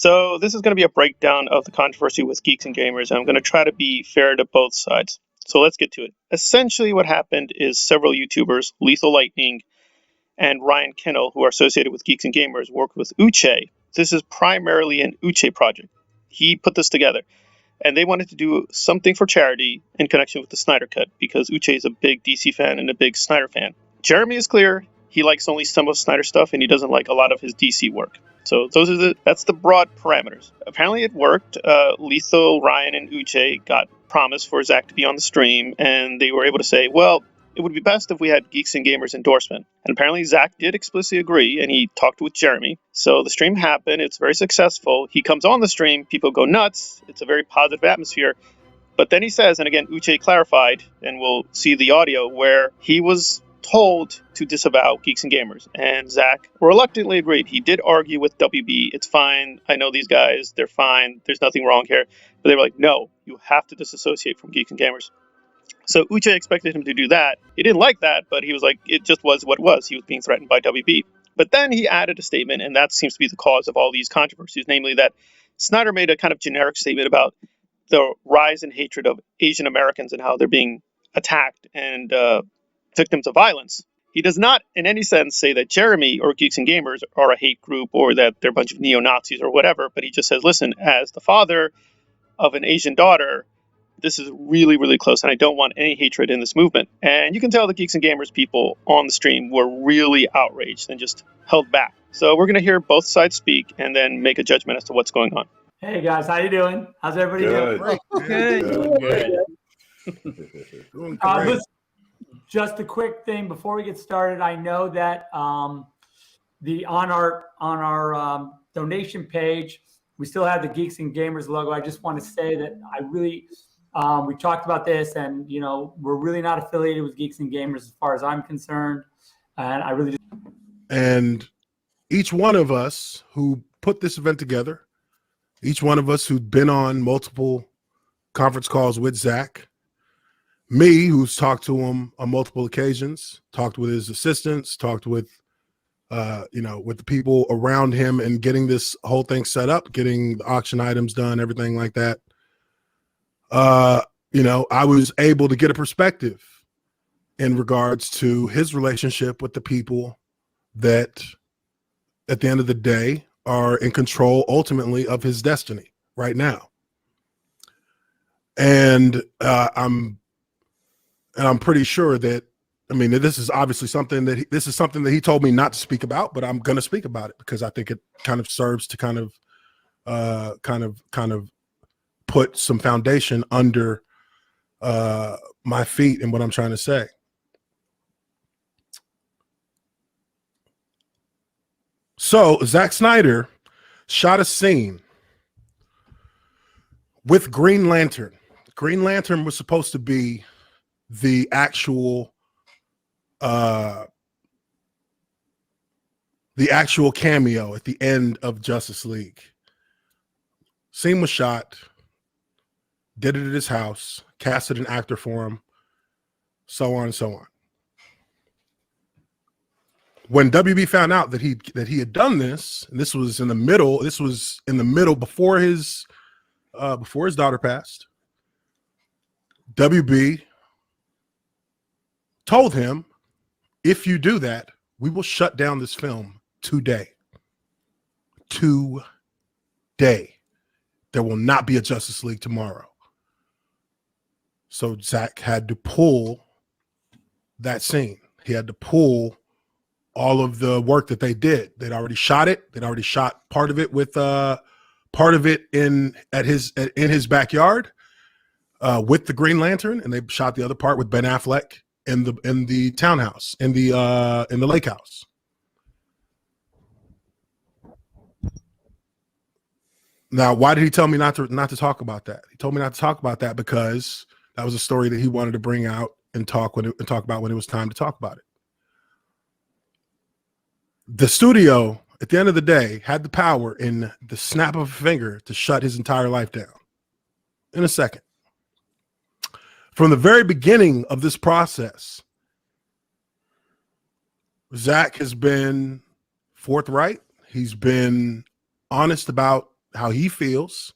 So this is going to be a breakdown of the controversy with Geeks and Gamers, and I'm going to try to be fair to both sides. So let's get to it. Essentially what happened is several YouTubers, Lethal Lightning and Ryan Kennel, who are associated with Geeks and Gamers, worked with Uche. This is primarily an Uche project. He put this together, and they wanted to do something for charity in connection with the Snyder Cut, because Uche is a big DC fan and a big Snyder fan. Jeremy is clear. He likes only some of Snyder stuff, and he doesn't like a lot of his DC work. So that's the broad parameters. Apparently it worked. Lethal, Ryan, and Uche got promise for Zack to be on the stream, and they were able to say, well, it would be best if we had Geeks and Gamers endorsement. And apparently Zack did explicitly agree, and he talked with Jeremy. So the stream happened. It's very successful. He comes on the stream. People go nuts. It's a very positive atmosphere. But then he says, and again, Uche clarified, and we'll see the audio, where he was told to disavow Geeks and Gamers. And Zack reluctantly agreed. He did argue with WB. It's fine. I know these guys. They're fine. There's nothing wrong here. But they were like, no, you have to disassociate from Geeks and Gamers. So Uche expected him to do that. He didn't like that, but he was like, it just was what it was. He was being threatened by WB. But then he added a statement, and that seems to be the cause of all these controversies, namely that Snyder made a kind of generic statement about the rise in hatred of Asian Americans and how they're being attacked and victims of violence. He does not in any sense say that Jeremy or Geeks and Gamers are a hate group or that they're a bunch of neo-Nazis or whatever, but he just says, listen, as the father of an Asian daughter, this is really, really close, and I don't want any hatred in this movement. And you can tell the Geeks and Gamers people on the stream were really outraged and just held back. So we're going to hear both sides speak and then make a judgment as to what's going on. Hey guys, how you doing? How's everybody doing? Good. Listen, just a quick thing before we get started. I know that on our donation page, we still have the Geeks and Gamers logo. I just want to say that I really we talked about this, and we're really not affiliated with Geeks and Gamers as far as I'm concerned. And I really just... And each one of us who put this event together, each one of us who'd been on multiple conference calls with Zack, me, who's talked to him on multiple occasions, talked with his assistants, talked with with the people around him and getting this whole thing set up, getting the auction items done, everything like that. I was able to get a perspective in regards to his relationship with the people that at the end of the day are in control ultimately of his destiny right now. And I'm pretty sure that, this is obviously something that he told me not to speak about, but I'm going to speak about it because I think it kind of serves to kind of put some foundation under my feet and what I'm trying to say. So Zack Snyder shot a scene with Green Lantern. Green Lantern was supposed to be the actual cameo at the end of Justice League. Scene was shot, did it at his house, casted an actor for him, so on and so on. When WB found out that he had done this, and this was in the middle before his daughter passed, WB told him, if you do that, we will shut down this film today. Today. There will not be a Justice League tomorrow. So Zack had to pull that scene. He had to pull all of the work that they did. They'd already shot it. They'd already shot part of it with part of it in his backyard with the Green Lantern, and they shot the other part with Ben Affleck in the townhouse, in the lake house. Now, why did he tell me not to talk about that? He told me not to talk about that because that was a story that he wanted to bring out and talk about when it was time to talk about it. The studio, at the end of the day, had the power in the snap of a finger to shut his entire life down in a second. From the very beginning of this process, Zack has been forthright. He's been honest about how he feels,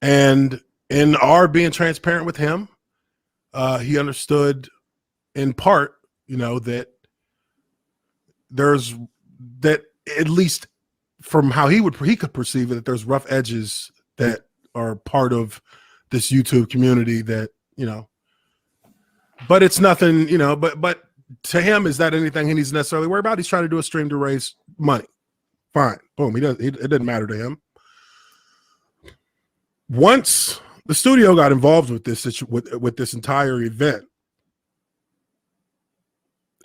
and in our being transparent with him, he understood in part, that there's that, at least from how he could perceive it, that there's rough edges that are part of this YouTube community that, but it's nothing, but to him, is that anything he needs to necessarily worry about? He's trying to do a stream to raise money. Fine. Boom. It didn't matter to him. Once the studio got involved with this entire event,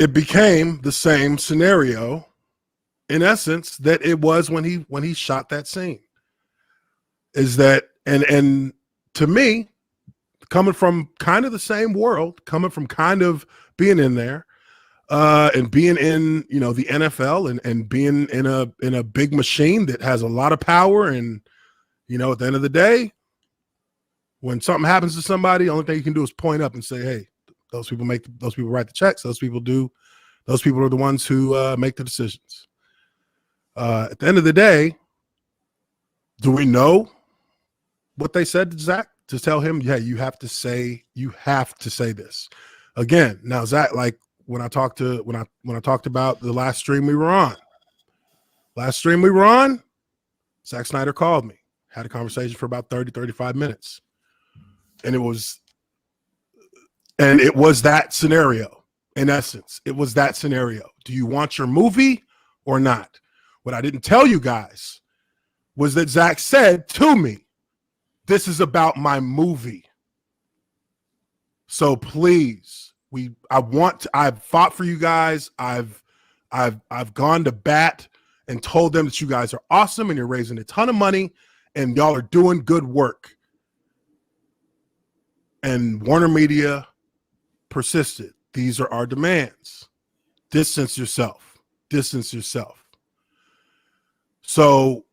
it became the same scenario, in essence, that it was when he shot that scene. Is that, and to me, coming from kind of the same world, coming from kind of being in there, and being in, the NFL, and being in a big machine that has a lot of power, and at the end of the day, when something happens to somebody, the only thing you can do is point up and say, hey, those people write the checks, those people are the ones who make the decisions. At the end of the day, do we know what they said to Zack to tell him, yeah, you have to say this again? Now, Zack, like when I talked about the last stream we were on, Zack Snyder called me, had a conversation for about 30-35 minutes. And it was that scenario. In essence, it was that scenario. Do you want your movie or not? What I didn't tell you guys was that Zack said to me, this is about my movie. So please, I've fought for you guys. I've gone to bat and told them that you guys are awesome and you're raising a ton of money and y'all are doing good work. And Warner Media persisted. These are our demands. Distance yourself. So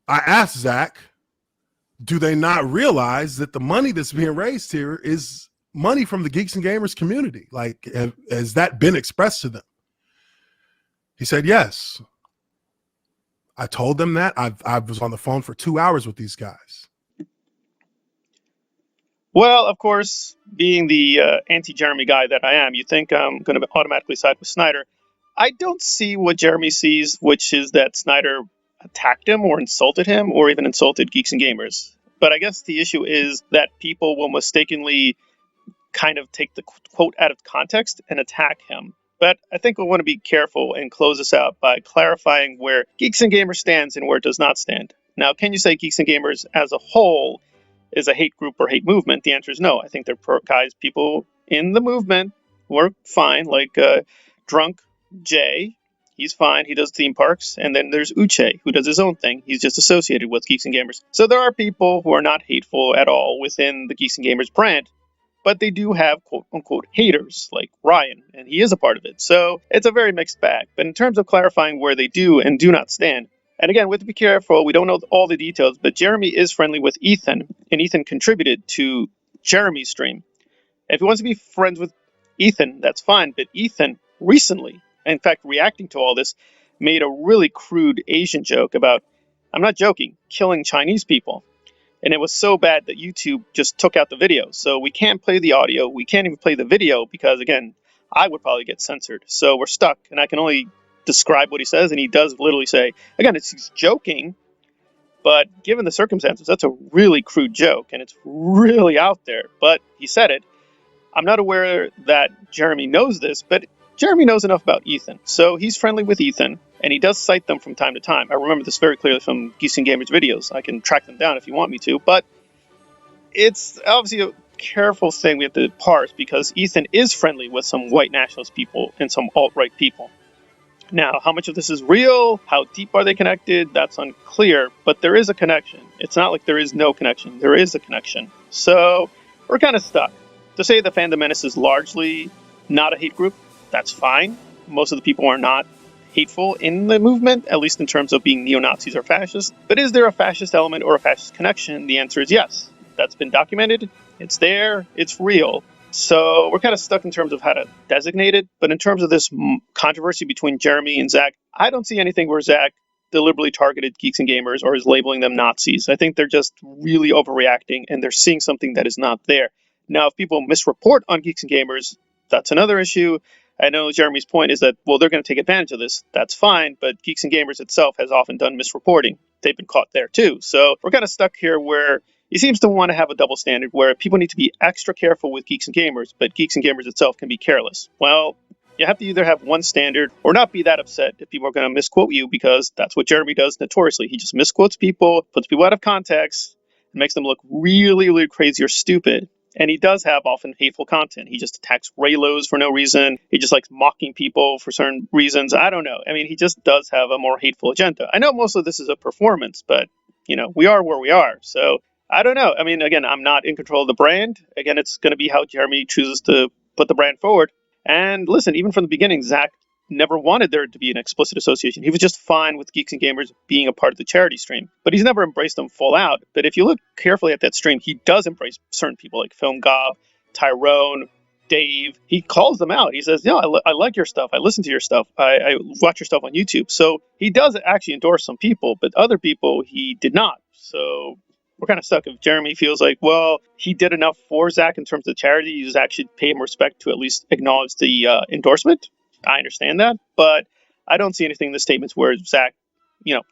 I asked Zack, do they not realize that the money that's being raised here is money from the Geeks and Gamers community? Like, has that been expressed to them? He said, yes. I told them that. I was on the phone for 2 hours with these guys. Well, of course, being the anti-Jeremy guy that I am, you think I'm going to automatically side with Snyder. I don't see what Jeremy sees, which is that Snyder attacked him or insulted him or even insulted Geeks and Gamers. But I guess the issue is that people will mistakenly kind of take the quote out of context and attack him. But I think we want to be careful and close this out by clarifying where Geeks and Gamers stands and where it does not stand. Now, can you say Geeks and Gamers as a whole is a hate group or hate movement? The answer is no. I think there are people in the movement who are fine, like Drunk Jay. He's fine. He does theme parks. And then there's Uche, who does his own thing. He's just associated with Geeks and Gamers. So there are people who are not hateful at all within the Geeks and Gamers brand, but they do have quote-unquote haters like Ryan, and he is a part of it. So it's a very mixed bag. But in terms of clarifying where they do and do not stand, and again, we have to be careful. We don't know all the details, but Jeremy is friendly with Ethan, and Ethan contributed to Jeremy's stream. If he wants to be friends with Ethan, that's fine, but Ethan recently, in fact, reacting to all this, made a really crude Asian joke about, I'm not joking, killing Chinese people. And it was so bad that YouTube just took out the video. So we can't play the audio. We can't even play the video because, again, I would probably get censored. So we're stuck. And I can only describe what he says. And he does literally say, again, he's joking. But given the circumstances, that's a really crude joke. And it's really out there. But he said it. I'm not aware that Jeremy knows this, but Jeremy knows enough about Ethan. So he's friendly with Ethan. And he does cite them from time to time. I remember this very clearly from Geeks and Gamers videos. I can track them down if you want me to. But it's obviously a careful thing we have to parse because Ethan is friendly with some white nationalist people and some alt-right people. Now, how much of this is real? How deep are they connected? That's unclear. But there is a connection. It's not like there is no connection. There is a connection. So we're kind of stuck. To say the Fandom Menace is largely not a hate group, that's fine. Most of the people are not hateful in the movement, at least in terms of being neo-Nazis or fascists. But is there a fascist element or a fascist connection? The answer is yes. That's been documented. It's there. It's real. So we're kind of stuck in terms of how to designate it. But in terms of this controversy between Jeremy and Zack, I don't see anything where Zack deliberately targeted geeks and gamers or is labeling them Nazis. I think they're just really overreacting and they're seeing something that is not there. Now, if people misreport on geeks and gamers, that's another issue. I know Jeremy's point is that, well, they're going to take advantage of this. That's fine, but Geeks and Gamers itself has often done misreporting. They've been caught there too. So we're kind of stuck here where he seems to want to have a double standard where people need to be extra careful with Geeks and Gamers, but Geeks and Gamers itself can be careless. Well, you have to either have one standard or not be that upset if people are going to misquote you, because that's what Jeremy does notoriously. He just misquotes people, puts people out of context, and makes them look really, really crazy or stupid. And he does have often hateful content. He just attacks Raylos for no reason. He just likes mocking people for certain reasons. I don't know. I mean, he just does have a more hateful agenda. I know most of this is a performance, but, we are where we are. So I don't know. I mean, again, I'm not in control of the brand. Again, it's going to be how Jeremy chooses to put the brand forward. And listen, even from the beginning, Zack never wanted there to be an explicit association. He was just fine with Geeks and Gamers being a part of the charity stream, but he's never embraced them full out. But if you look carefully at that stream, he does embrace certain people like Film Gob, Tyrone, Dave. He calls them out. He says, I like your stuff. I listen to your stuff. I watch your stuff on YouTube. So he does actually endorse some people, but other people he did not. So we're kind of stuck. If Jeremy feels like, well, he did enough for Zack in terms of charity, you Zack should pay him respect to at least acknowledge the endorsement. I understand that, but I don't see anything in the statements where Zack,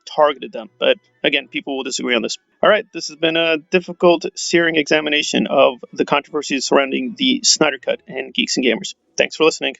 targeted them. But again, people will disagree on this. All right, this has been a difficult, searing examination of the controversies surrounding the Snyder Cut and Geeks and Gamers. Thanks for listening.